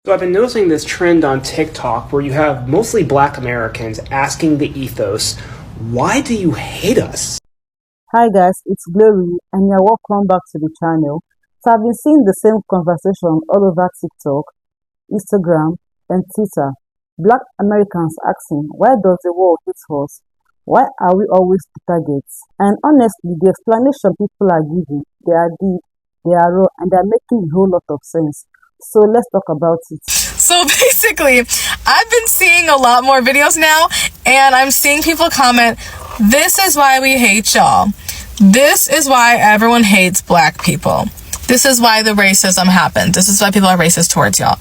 So I've been noticing this trend on TikTok where you have mostly Black Americans asking the ethos, why do you hate us? Hi guys, it's Glory and you're welcome back to the channel. So I've been seeing the same conversation all over TikTok, Instagram and Twitter. Black Americans asking, why does the world hate us? Why are we always the targets? And honestly, the explanation people are giving, they are deep, they are raw, and they are making a whole lot of sense. So let's talk about it. So basically, I've been seeing a lot more videos now, and I'm seeing people comment, this is why we hate y'all. This is why everyone hates Black people. This is why the racism happens. This is why people are racist towards y'all.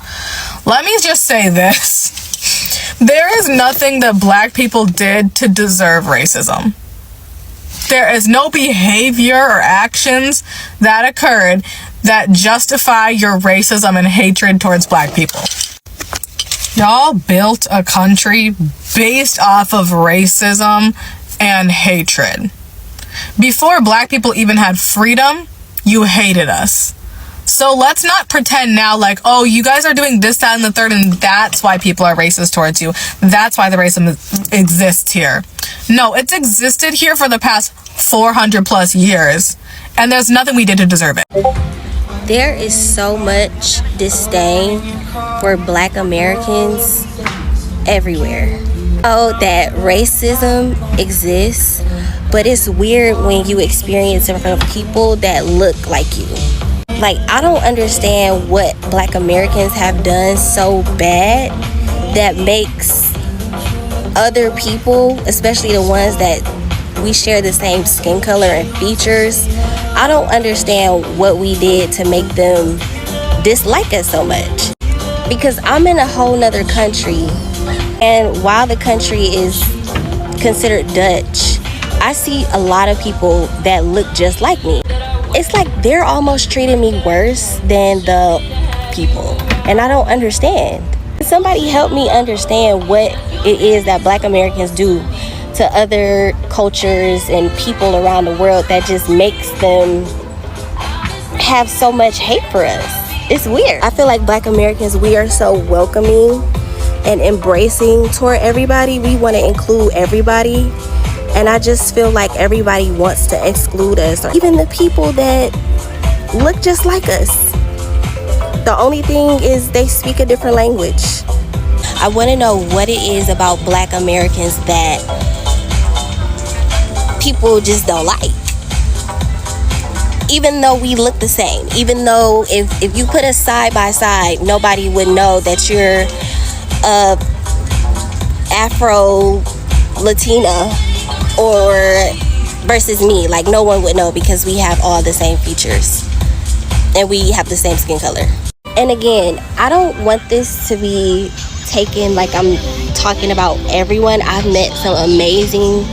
Let me just say this. There is nothing that Black people did to deserve racism. There is no behavior or actions that occurred that justify your racism and hatred towards Black people. Y'all built a country based off of racism and hatred. Before Black people even had freedom, you hated us. So let's not pretend now like, oh, you guys are doing this, that, and the third, and that's why people are racist towards you. That's why the racism exists here. No, it's existed here for the past 400 plus years, and there's nothing we did to deserve it. There is so much disdain for Black Americans everywhere. Oh, that racism exists, but it's weird when you experience it from people that look like you. Like, I don't understand what Black Americans have done so bad that makes other people, especially the ones that we share the same skin color and features, I don't understand what we did to make them dislike us so much. Because I'm in a whole nother country, and while the country is considered Dutch, I see a lot of people that look just like me. It's like they're almost treating me worse than the people, and I don't understand. Somebody help me understand what it is that Black Americans do to other cultures and people around the world that just makes them have so much hate for us. It's weird. I feel like Black Americans, we are so welcoming and embracing toward everybody. We want to include everybody. And I just feel like everybody wants to exclude us, or even the people that look just like us. The only thing is they speak a different language. I want to know what it is about Black Americans that people just don't like. Even though we look the same, even though if you put us side by side, nobody would know that you're Afro-Latina or versus me. Like, no one would know because we have all the same features and we have the same skin color. And again, I don't want this to be taken like I'm talking about everyone. I've met some amazing,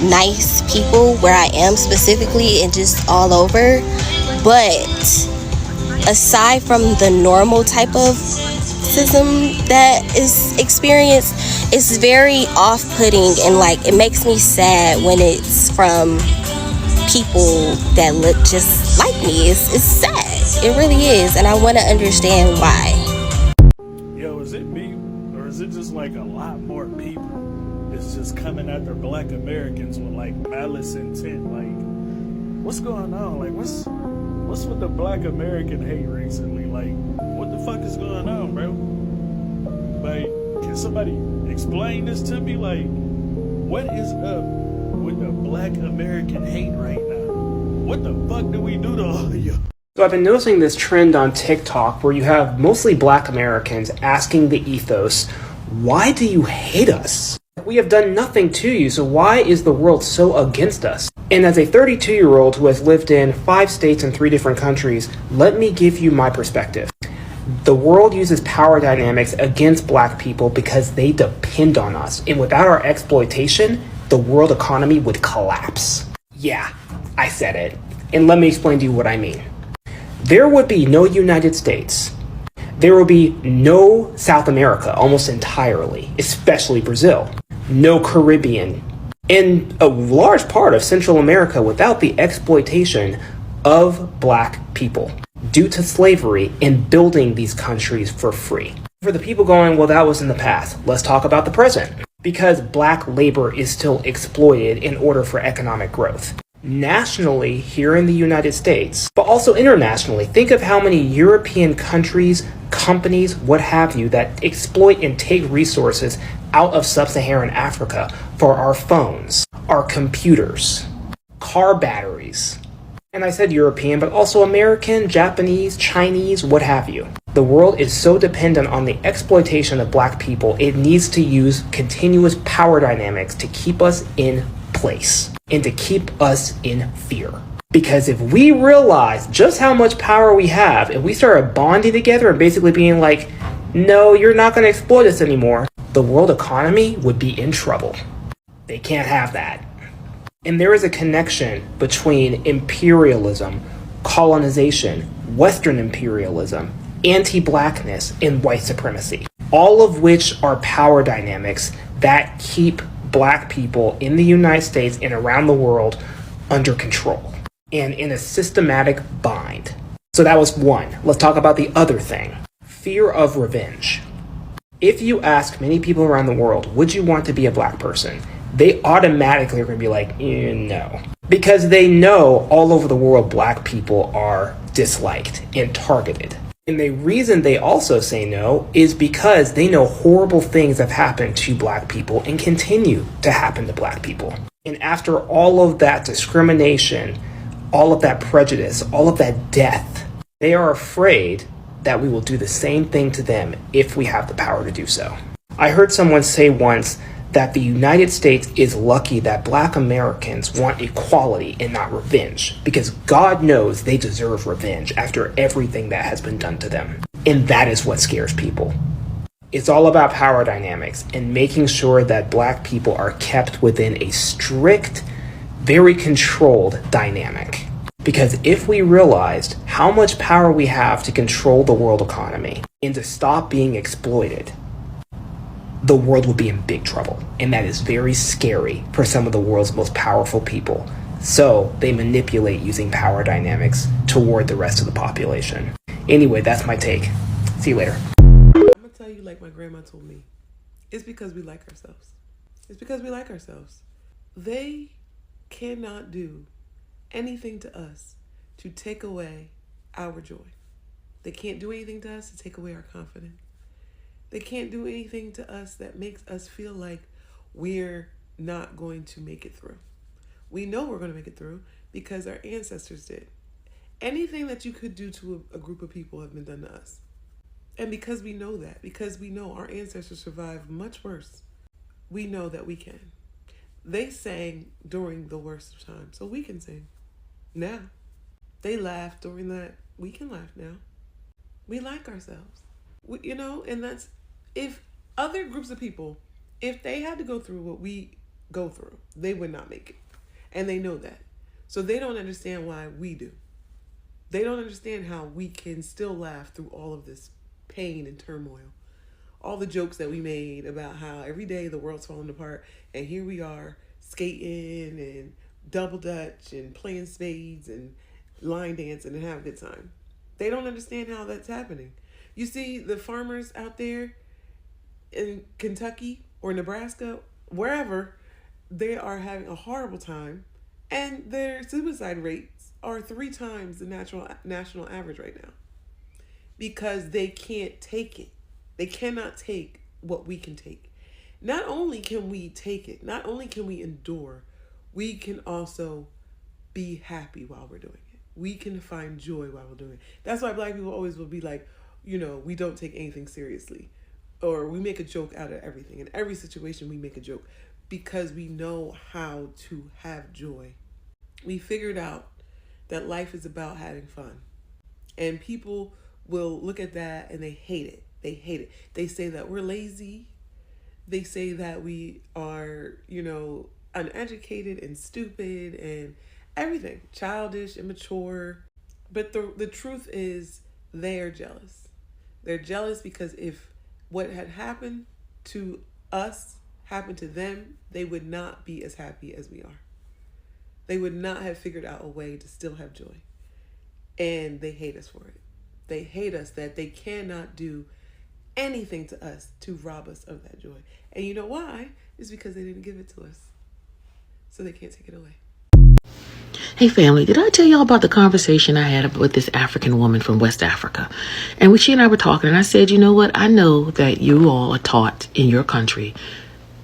nice people where I am specifically and just all over. But aside from the normal type of racism that is experienced, it's very off-putting, and like it makes me sad when it's from people that look just like me. It's sad. It really is, and I want to understand why. Yo, is it me, or is it just like a lot more people is just coming after Black Americans with like malice intent? Like, what's going on? Like, what's with the Black American hate recently? Like, what the fuck is going on, bro? Like, can somebody explain this to me? Like, what is up with the Black American hate right now? What the fuck do we do to all of you? So I've been noticing this trend on TikTok where you have mostly Black Americans asking the ethos, why do you hate us? We have done nothing to you, so why is the world so against us? And as a 32-year-old who has lived in 5 states and 3 different countries, let me give you my perspective. The world uses power dynamics against Black people because they depend on us. And without our exploitation, the world economy would collapse. Yeah, I said it. And let me explain to you what I mean. There would be no United States. There would be no South America almost entirely, especially Brazil. No Caribbean. And a large part of Central America without the exploitation of Black people. due to slavery in building these countries for free. For the people going, well, that was in the past, let's talk about the present. Because black labor is still exploited in order for economic growth. Nationally, here in the United States, but also internationally, think of how many European countries, companies, what have you, that exploit and take resources out of sub-Saharan Africa for our phones, our computers, car batteries. And I said European, but also American, Japanese, Chinese, what have you. The world is so dependent on the exploitation of black people, it needs to use continuous power dynamics to keep us in place and to keep us in fear. Because if we realize just how much power we have, if we started bonding together and basically being like, no, you're not going to exploit us anymore, the world economy would be in trouble. They can't have that. And there is a connection between imperialism, colonization, Western imperialism, anti-Blackness, and white supremacy. All of which are power dynamics that keep black people in the United States and around the world under control and in a systematic bind. So that was one. Let's talk about the other thing. Fear of revenge. If you ask many people around the world, would you want to be a black person? They automatically are going to be like, no. Because they know all over the world black people are disliked and targeted. And the reason they also say no is because they know horrible things have happened to black people and continue to happen to black people. And after all of that discrimination, all of that prejudice, all of that death, they are afraid that we will do the same thing to them if we have the power to do so. I heard someone say once that the United States is lucky that black Americans want equality and not revenge, because God knows they deserve revenge after everything that has been done to them. And that is what scares people. It's all about power dynamics and making sure that black people are kept within a strict, very controlled dynamic. Because if we realized how much power we have to control the world economy and to stop being exploited, the world would be in big trouble. And that is very scary for some of the world's most powerful people. So they manipulate using power dynamics toward the rest of the population. Anyway, that's my take. See you later. I'm gonna tell you like my grandma told me. It's because we like ourselves. It's because we like ourselves. They cannot do anything to us to take away our joy. They can't do anything to us to take away our confidence. They can't do anything to us that makes us feel like we're not going to make it through. We know we're going to make it through because our ancestors did. Anything that you could do to a group of people have been done to us. And because we know that, because we know our ancestors survived much worse, we know that we can. They sang during the worst of times, so we can sing now. They laughed during that. We can laugh now. We like ourselves. And that's, if other groups of people, if they had to go through what we go through, they would not make it. And they know that. So they don't understand why we do. They don't understand how we can still laugh through all of this pain and turmoil. All the jokes that we made about how every day the world's falling apart, and here we are skating and double dutch and playing spades and line dancing and having a good time. They don't understand how that's happening. You see the farmers out there in Kentucky or Nebraska, wherever, they are having a horrible time, and their suicide rates are 3 times the national average right now, because they can't take it. They cannot take what we can take. Not only can we take it, not only can we endure, we can also be happy while we're doing it. We can find joy while we're doing it. That's why black people always will be like, we don't take anything seriously, or we make a joke out of everything. In every situation, we make a joke because we know how to have joy. We figured out that life is about having fun, and people will look at that and they hate it. They hate it. They say that we're lazy. They say that we are, uneducated and stupid and everything, childish, immature. But the truth is, they are jealous. They're jealous because if what had happened to us happened to them, they would not be as happy as we are. They would not have figured out a way to still have joy. And they hate us for it. They hate us that they cannot do anything to us to rob us of that joy. And you know why? It's because they didn't give it to us. So they can't take it away. Hey family, did I tell y'all about the conversation I had with this African woman from West Africa? And she and I were talking, and I said, you know what? I know that you all are taught in your country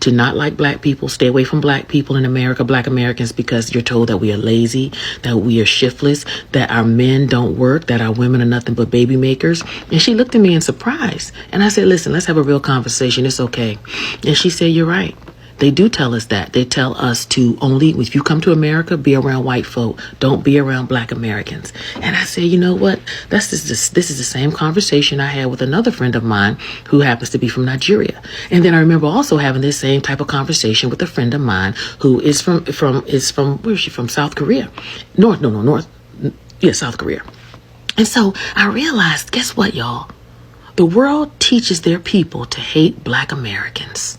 to not like black people, stay away from black people in America, black Americans, because you're told that we are lazy, that we are shiftless, that our men don't work, that our women are nothing but baby makers. And she looked at me in surprise. And I said, listen, let's have a real conversation. It's okay. And she said, you're right. They do tell us that. They tell us to only, if you come to America, be around white folk. Don't be around black Americans. And I say, you know what? This is the same conversation I had with another friend of mine who happens to be from Nigeria. And then I remember also having this same type of conversation with a friend of mine who is from where is she from? South Korea. South Korea. And so I realized, guess what, y'all? The world teaches their people to hate black Americans.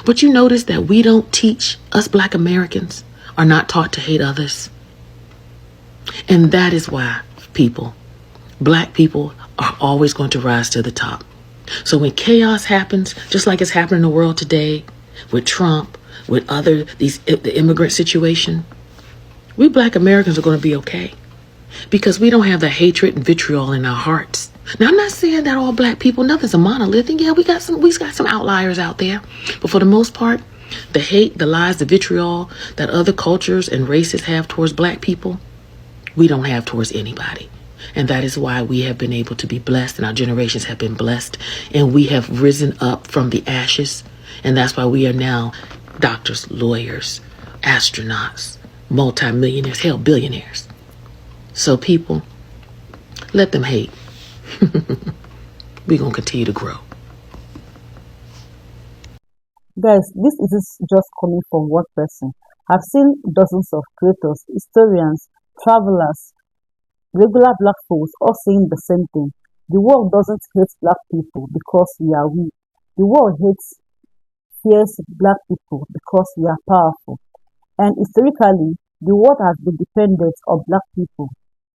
But you notice that we don't teach, us black Americans are not taught to hate others. And that is why black people are always going to rise to the top. So when chaos happens, just like it's happening in the world today, with Trump, with the immigrant situation, we black Americans are going to be okay. Because we don't have the hatred and vitriol in our hearts. Now, I'm not saying that all black people, nothing's a monolith. And yeah, we got some outliers out there. But for the most part, the hate, the lies, the vitriol that other cultures and races have towards black people, we don't have towards anybody. And that is why we have been able to be blessed, and our generations have been blessed. And we have risen up from the ashes. And that's why we are now doctors, lawyers, astronauts, multimillionaires, hell, billionaires. So people, let them hate. We're going to continue to grow. Guys, this is just coming from one person. I've seen dozens of creators, historians, travelers, regular black folks all saying the same thing. The world doesn't hate black people because we are weak. The world fears black people because we are powerful. And historically, the world has been dependent on black people.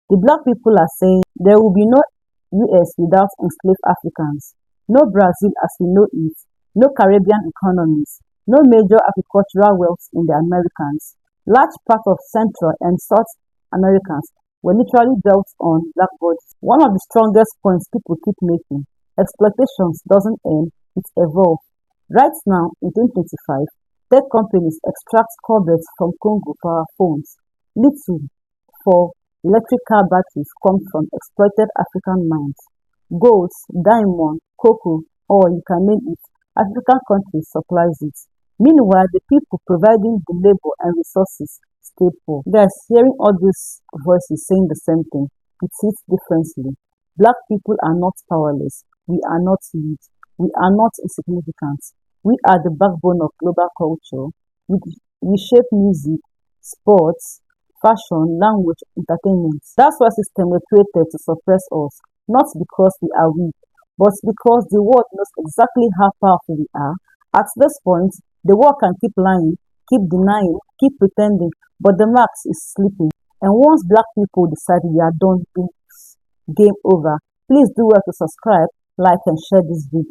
The black people are saying there will be no US without enslaved Africans, no Brazil as we know it, no Caribbean economies, no major agricultural wealth in the Americas. Large part of Central and South Americans were literally built on black bodies. One of the strongest points people keep making, exploitation doesn't end, it evolves. Right now, in 2025, tech companies extract cobalts from Congo for our phones. Lithium for electric car batteries come from exploited African mines. Gold, diamond, cocoa, oil, you can name it, African countries supplies it. Meanwhile, the people providing the labor and resources stay poor. Guys, hearing all these voices saying the same thing, it hits differently. Black people are not powerless. We are not weak. We are not insignificant. We are the backbone of global culture. We shape music, sports, fashion, language, entertainment. That's why system were created to suppress us, not because we are weak, but because the world knows exactly how powerful we are. At this point, the world can keep lying, keep denying, keep pretending, but the max is sleeping. And once black people decide we are done, game over. Please do well to subscribe, like, and share this video.